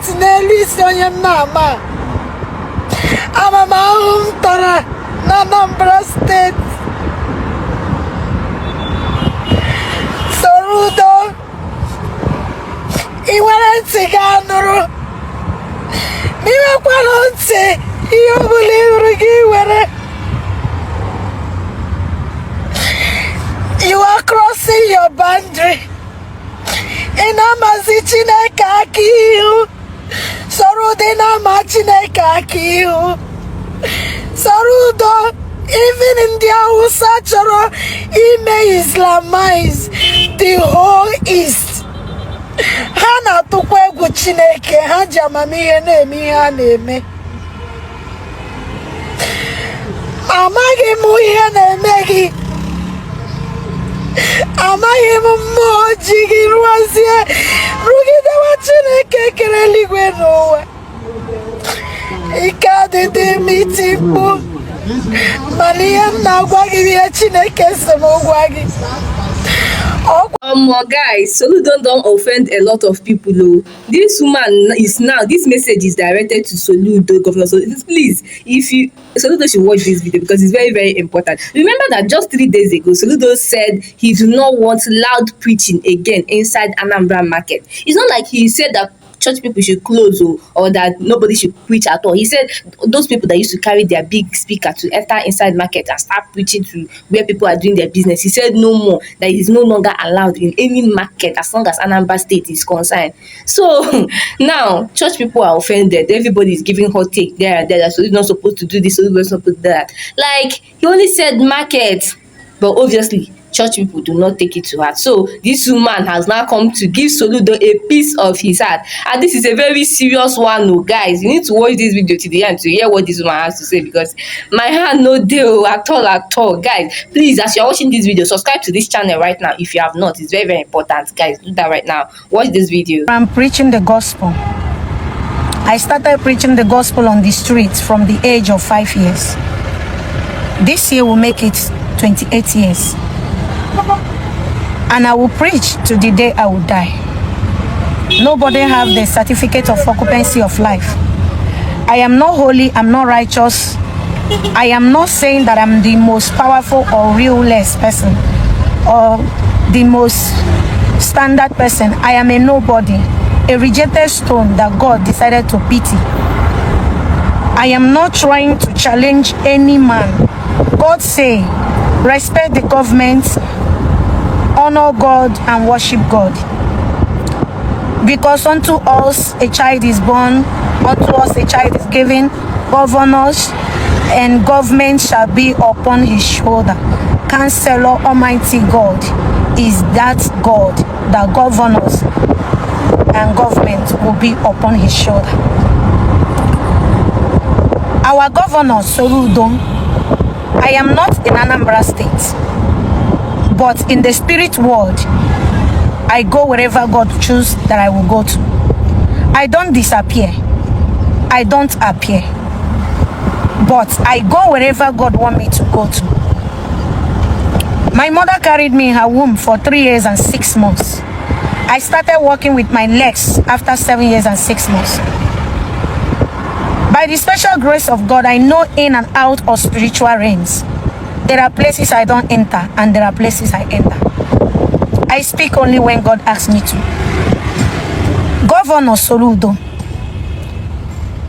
gọọmenti n'elu isi onye Nnama. Amamahụ m tara na Anambra steeti. Soludo, ị nwere ntị ga-anụrụ. N'inwekwala ntị ihe ọbụla ị hụrụ gị were. You are crossing your boundary. Ị na-amazi Chineke aka ihu. Soludo, ị na-ama Chineke aka ihu. Soludo, even ndị Hausa chọrọ ime Islamize the whole East. Ha na-atụkwa egwu Chineke, ha ji amamihe na-eme ihe ha na-eme. Amaghị m ihe na-eme gị. Amaghị m mmụọ ji gị rụgidewa Chineke kere eluigwe n'ụwa. Ike adịdị m iti mkpu, mana ihe m na-agwa gị ihe Chineke sị m gwa gị. Guys, Soludo don't offend a lot of people. Oh. This woman is now, this message is directed to Soludo, Governor Soludo. Please, Soludo should watch this video because it's very, very important. Remember that just 3 days ago, Soludo said he do not want loud preaching again inside Anambra market. It's not like he said that church people should close or that nobody should preach at all. He said those people that used to carry their big speaker to enter inside market and start preaching to where people are doing their business, he said no more, that it is no longer allowed in any market as long as Anambra state is concerned. So now church people are offended. Everybody is giving hot take there and there. So he's not supposed to do this, so he's not supposed to do that. Like, he only said market, but obviously church people do not take it to heart. So this woman has now come to give Soludo a piece of his heart, and this is a very serious one. Oh, guys, you need to watch this video to the end to hear what this woman has to say, because my hand no deal at all. Guys, please, as you're watching this video, subscribe to this channel right now if you have not. It's very, very important. Guys, do that right now. Watch this video. I'm preaching the gospel. I started preaching the gospel on the streets from the age of 5 years. This year will make it 28 years. And I will preach to the day I will die. Nobody have the certificate of occupancy of life. I am not holy, I'm not righteous. I am not saying that I'm the most powerful or realest person or the most standard person. I am a nobody, a rejected stone that God decided to pity. I am not trying to challenge any man. God say, respect the government, honor God and worship God. Because unto us a child is born, unto us a child is given, governors and government shall be upon his shoulder. Counselor Almighty God is that God that governors and government will be upon his shoulder. Our governor Soludo, I am not in Anambra state, but in the spirit world, I go wherever God chooses that I will go to. I don't disappear. I don't appear. But I go wherever God wants me to go to. My mother carried me in her womb for 3 years and 6 months. I started walking with my legs after 7 years and 6 months. By the special grace of God, I know in and out of spiritual realms. There are places I don't enter and there are places I enter. I speak only when God asks me to. Governor Soludo,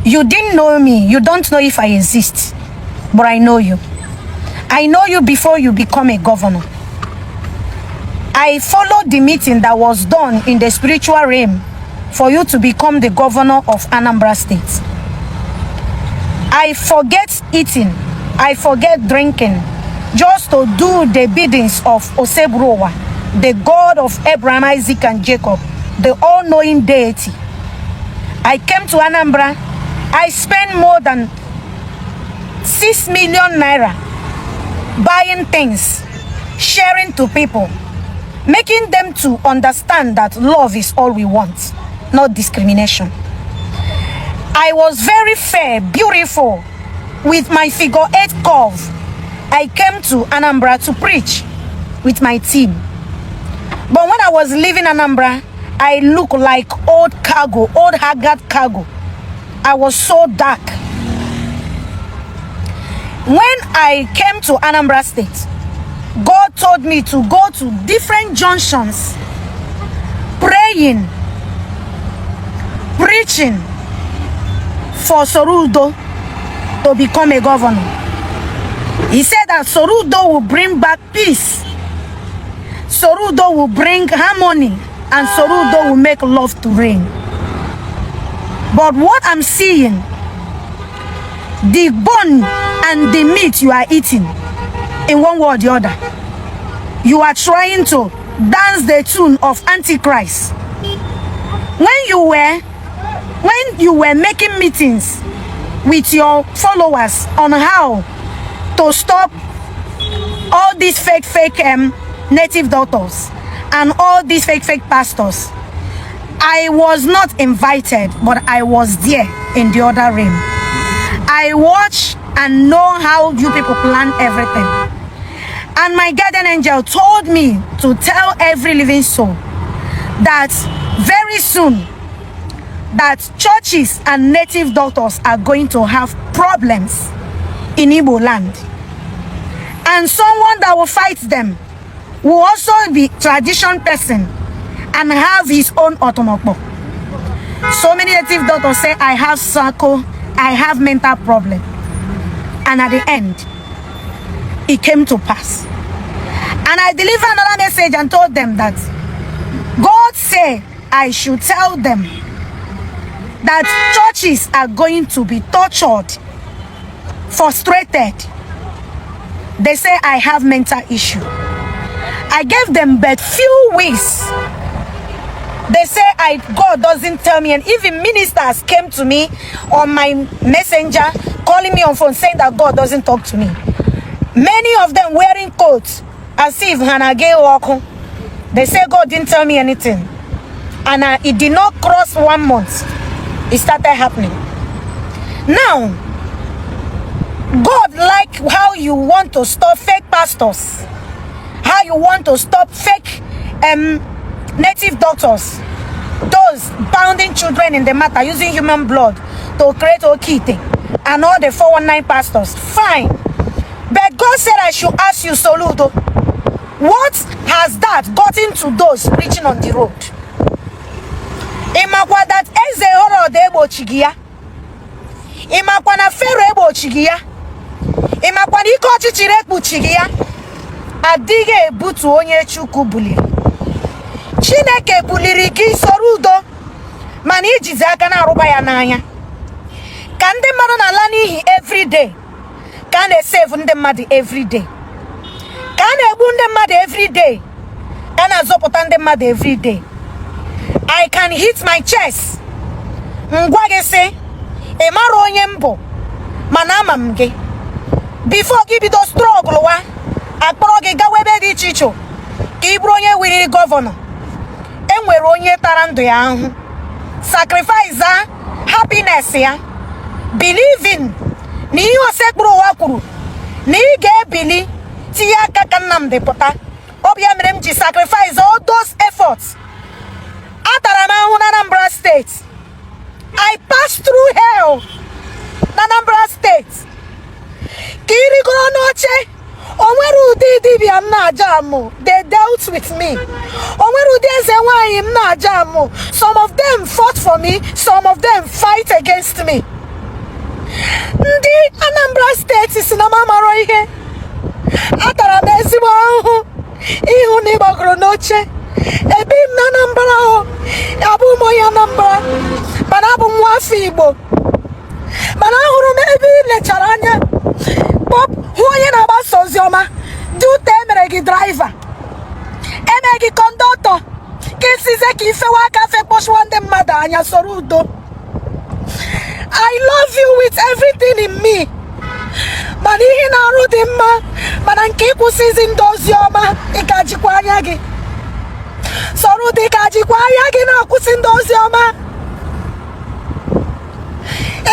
you didn't know me. You don't know if I exist, but I know you. I know you before you become a governor. I followed the meeting that was done in the spiritual realm for you to become the governor of Anambra State. I forget eating. I forget drinking just to do the biddings of Osebrowa, the God of Abraham, Isaac, and Jacob, the all-knowing deity. I came to Anambra. I spent more than 6 million naira buying things, sharing to people, making them to understand that love is all we want, not discrimination. I was very fair, beautiful, with my figure 8 curve. I came to Anambra to preach with my team. But when I was leaving Anambra, I look like old cargo, old haggard cargo. I was so dark. When I came to Anambra State, God told me to go to different junctions, praying, preaching for Soludo to become a governor. He said that Soludo will bring back peace, Soludo will bring harmony, and Soludo will make love to reign. But what I'm seeing, the bone and the meat you are eating, in one way or the other, you are trying to dance the tune of Antichrist. When you were making meetings with your followers on how to stop all these fake native doctors and all these fake pastors, I was not invited, but I was there in the other room. I watch and know how you people plan everything. And my guardian angel told me to tell every living soul that very soon that churches and native doctors are going to have problems in Igbo land. And someone that will fight them will also be tradition person and have his own automobile. So many native doctors say, I have circle, I have mental problem. And at the end, it came to pass. And I delivered another message and told them that God said I should tell them that churches are going to be tortured, frustrated. They say I have mental issue. I gave them but few weeks. They say God doesn't tell me, and even ministers came to me on my messenger, calling me on phone saying that God doesn't talk to me. Many of them wearing coats as if Hanage walk. They say God didn't tell me anything, and it did not cross 1 month. It started happening. Now, God like how you want to stop fake pastors, how you want to stop fake native doctors, those pounding children in the matter using human blood to create okite, and all the 419 pastors. Fine. But God said I should ask you, Soludo, what has that gotten to those preaching on the road? Imakwa that eze horo de ebo chigia. Imakwa na fero ebo chigia. Imakwa ni ko chichire ekpu chigia. Adige ebutu onye Chukwu buliri. Chineke buliri gị Soludo, mana ijizi aka na aruba ya n'anya. Ka ndị mmadụ na-ala n'ihi every day. Ka na-save ndị mmadụ every day. Ka na-egbu ndị mmadụ every day. Ka na-azọpụta ndị mmadụ every day. I can hit my chest. Ngwa gị sị, ị mara onye mbụ, mana ama m gị. Before gị bido struggle wa, akpọrọ gị gawa ebe dị iche iche ka ị bụrụ onye wiri gọvanọ. Enwere onye tara ndụ ya ahụ. Sacrifice happiness ya. Believing na ihe osekpuru ụwa kwuru na ị ga-ebili tinye aka ka nnamdi pụta. Ọbịa mere m ji sacrifice all those efforts. Atara m ahụ na Anambra State. I passed through hell na Anambra State. Ka irigoro n'oche, onwere ụdị dibịa m na-aja amụ. They dealt with me. Onwere ụdị eze nwanyị m na-aja amụ. Some of them fought for me, some of them fight against me. Ndị Anambra State si na mamaro ihe. Atara m ezigbo ahụhụ ihu na ịgbagoro n'oche. Ebi m na Anambra o, abụ m onye Anambra, mana abụ m nwa afọ Igbo. Mana ahụrụ m ebe ị lechara anya hụ onye na-agbasa ozi ọma, dị ute emere gị driver, eme gị kọndọktọ, ka isize ka ifewe aka fe kpọchụwa ndị mmadụ anya. Soludo, I love you with everything in me. Mana ihe na-arụ dị mma, mana nke ịkwụsịzi ndị ozi ọma, ị ka jikwa anya gị. Soludo, ị ka jikwa anya gị na-akwụsị ndị ozi ọma.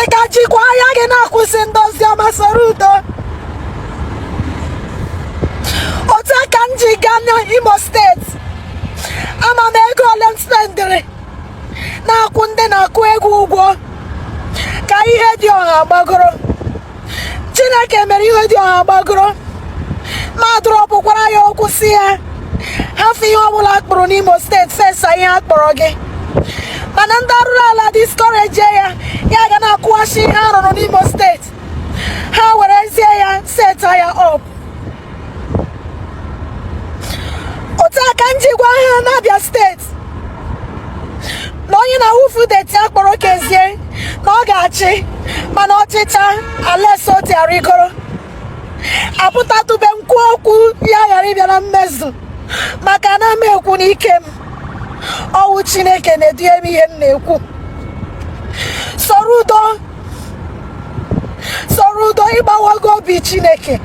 Ị ka jikwa anya gị na-akwụsị ndị ozi ọma, Soludo. Otu aka m ji gaa na Imo State, ama m ego ole m spendịrị na-akwụ ndị na-akụ ego ụgwọ ka ihe dị ọha gbagoro. Chineke mere ihe dị ọha gbagoro, ma dụrọpụkwara ya okwu si ya hafụ ihe ọbụla akpụrụ n'Imo steeti fesa ihe akpọrọ gị. Mana ndị arụrụ ala discourage ya ga na-akwụghachi ihe arụrụ n'Imo steeti, ha werezie ya seta ya up. Otu aka njikwa ha n'Abia steeti na onye na-awụfu deti akpọrọ kezie na ọ ga-achị, mana ọchịcha alesoti arịgoro apụtatube nkwu okwu ya ghara ịbịa na mmezu, maka na m ekwu n'ike m, ọwụ Chineke na-edunye m ihe m na-ekwu. Soludo ịgbawago obi Chineke.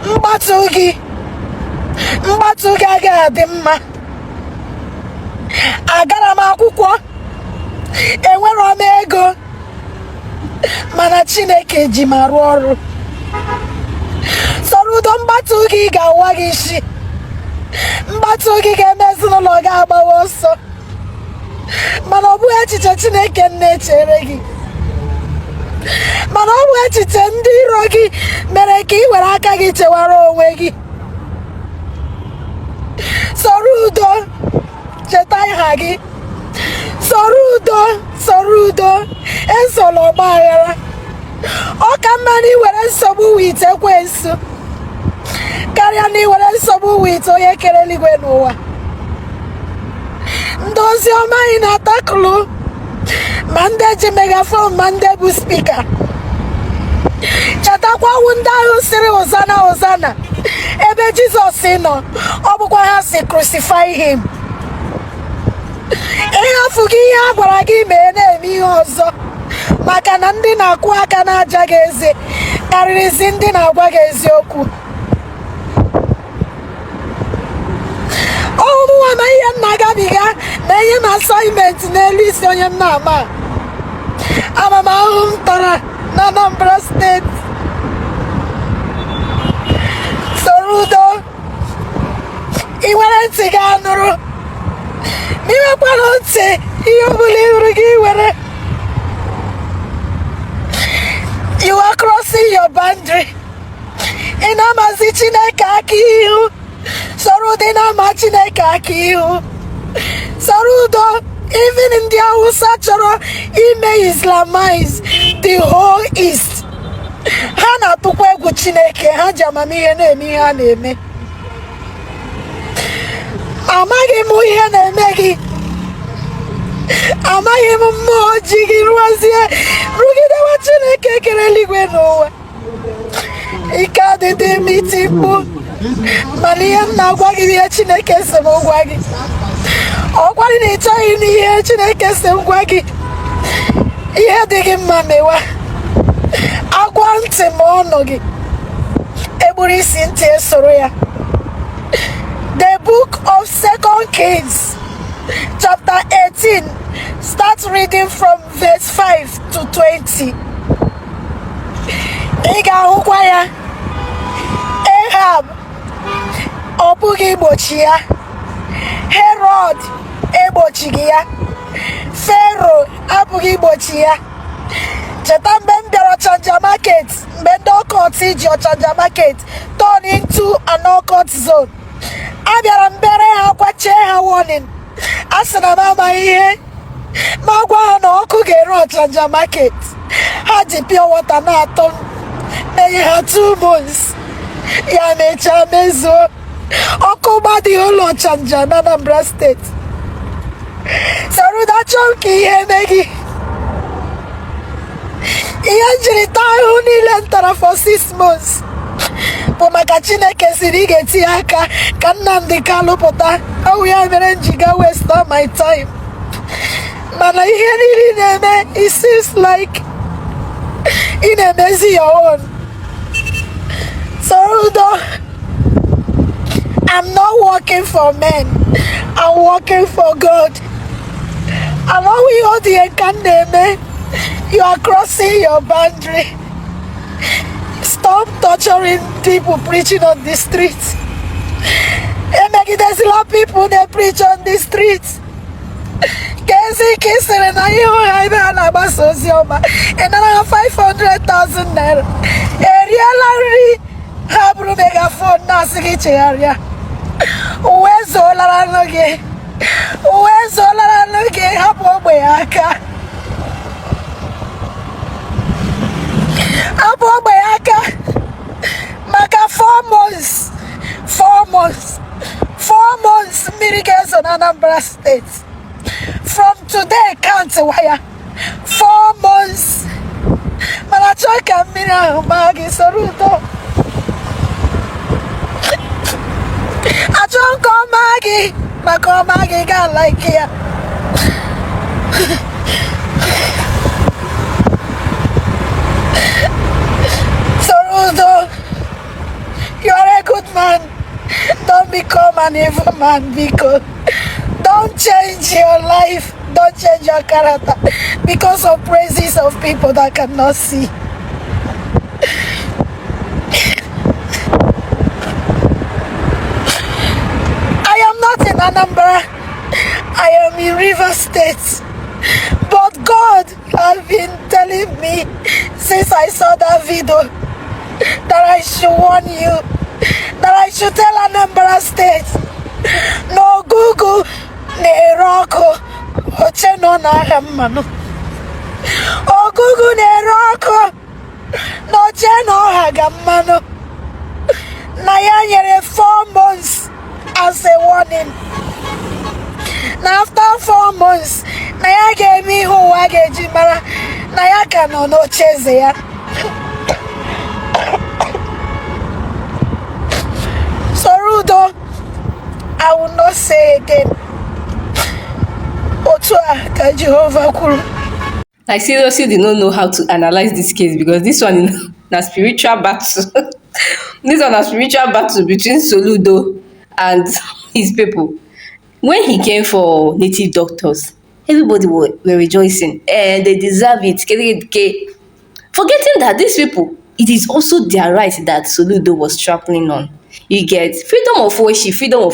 Mgbatu gị agaghị adị mma. Agara m akwụkwọ, enwero m ego, mana Chineke ji ma rụọ ọrụ. Soludo, mgbatu gị ga-awa gị isi, mgbatu gị ga-eme ezinụlọ gị agbawa ọsọ, mana ọ bụghị echiche Chineke na-echere gị, mana ọ bụ echiche ndị iro gị mere ka ị were aka gị chewara onwe gị. Soludo, cheta aha gị. Soludo, esola ọgba aghara. Ọ ka mma na iwere nsogbu wit ekwensu karịa na iwere nsogbu wit onye kere eluigwe n'ụwa. Ndị ozi ọma anyị na-atakụlụ, ma ndị ji megafon ma ndị bụ spika. Chetakwa ọnwụ ndị ahụ siri Hosanna ebe Jizọs nọ, ọ bụkwa ha si crucify him. Ịhafụ gị ihe a gwara gị mee na-eme ihe ọzọ, maka na ndị na-akwụ aka na-aja gị eze karịrịzi ndị na-agwa gị eziokwu. Ọmụnwa ma ihe m na-agabiga na-enye m assignment n'elu isi onye m na-ama. Amamahụ m tara na Anambra steeti. Soludo, ị nwere ntị gị anụrụ, ma iwekwala ntị ihe ọbụla ịhụrụ gị were. You are crossing your boundary. Ị na-amazi Chineke aka ihu. Soludo, ị na-ama Chineke aka ihu. Soludo, even ndị Hausa chọrọ ime Islamize the whole East, ha na-atụkwa egwu Chineke, ha ji amamihe na-eme ihe ha na-eme. Amaghị m ihe na-eme gị, amaghị m mmụọ ji gị rụgidewa Chineke kere eluigwe n'ụwa. Ike adịdị m iti mkpu, mana ihe m na-agwa gị ihe Chineke sị m gwa gị. Ọ gwara na ị chọghị n'ihe Chineke sị m gwa gị, ihe dị gị mma mewa. Agwa ntị ma ọnụ gị, egburu isi ntị esoro ya. The book of 2 Kings, chapter 18, start reading from verse 5 to 20. Ị ga-ahụkwa ya. Ahab ọ bụghị igbochi ya, Herod egbochighị ya, Fero abụghị igbochi ya. Cheta mgbe m bịara Ọchanja market, mgbe ndị ọkọt ji Ọchanja market turn into an occult zone. Abịara m bere ha kwachie ha warning. A sị na m amaghị ihe, ma gwa ha na ọkụ ga-ere Ọchanja market. Ha ji pure water na-atọ m, na-enye ha 2 months. Ya mechaa mezuo, ọkụ gbadị ụlọ Ọchanja na Anambra steeti. Soludo, achọ m ka ihe mee gị. Ihe njiri taa ahụhụ niile m tara for 6 months bụ maka Chineke siri ị ga-etinye aka ka Nnamdi pụta. Ọwụ ya mere m ji ga waste all my time. Mana ihe niile na-eme, it seems like ị na-emezi your own. Soludo, I'm not working for men, I'm working for God. Allow you the name. You are crossing your boundary. Stop torturing people preaching on the streets. There's a lot of people they preach on the streets. Kesi kisere na you I na basosioma. And I have 500,000 naira. Area lari habru megaphone na sigiche area. Uwezo la noge. Uwezo la noge hapo boyaka. Hapo boyaka. Maka 4 months miracles on Anambra State. From today, count wire. 4 months. Malachoka mina magi Soludo. I don't call Maggie. My call Maggie got like here. Soludo, you're a good man. Don't become an evil man, because don't change your life, don't change your character because of praises of people that cannot see. I am not in Anambra, I am in River State, but God has been telling me since I saw that video that I should warn you, that I should tell Anambra State, no Google, Neroko, Ocheno na Hemmano. Oh Google Neroko, no Cheno Hagamano. Naya 4 months as a warning. Now after 4 months, Naya gave me who I gave Jimara. Naya cano no chase ya. Soludo, I will not say again. Otua ka Jehovah Kuru. I seriously did not know how to analyze this case, because this one is a spiritual battle. This one is a spiritual battle between Soludo and his people. When he came for native doctors, everybody were rejoicing, and they deserve it. Forgetting that these people, it is also their right that Soludo was trampling on. You get freedom of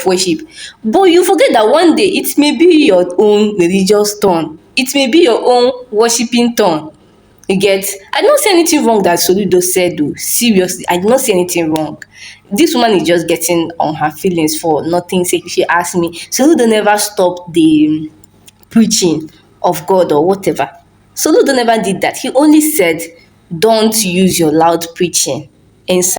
worship, but you forget that one day it may be your own religious turn, it may be your own worshiping turn. You get, I don't see anything wrong that Soludo said though. Seriously, I did not see anything wrong. This woman is just getting on her feelings for nothing sake. She asked me, Soludo never stopped the preaching of God or whatever. Soludo never did that. He only said, don't use your loud preaching inside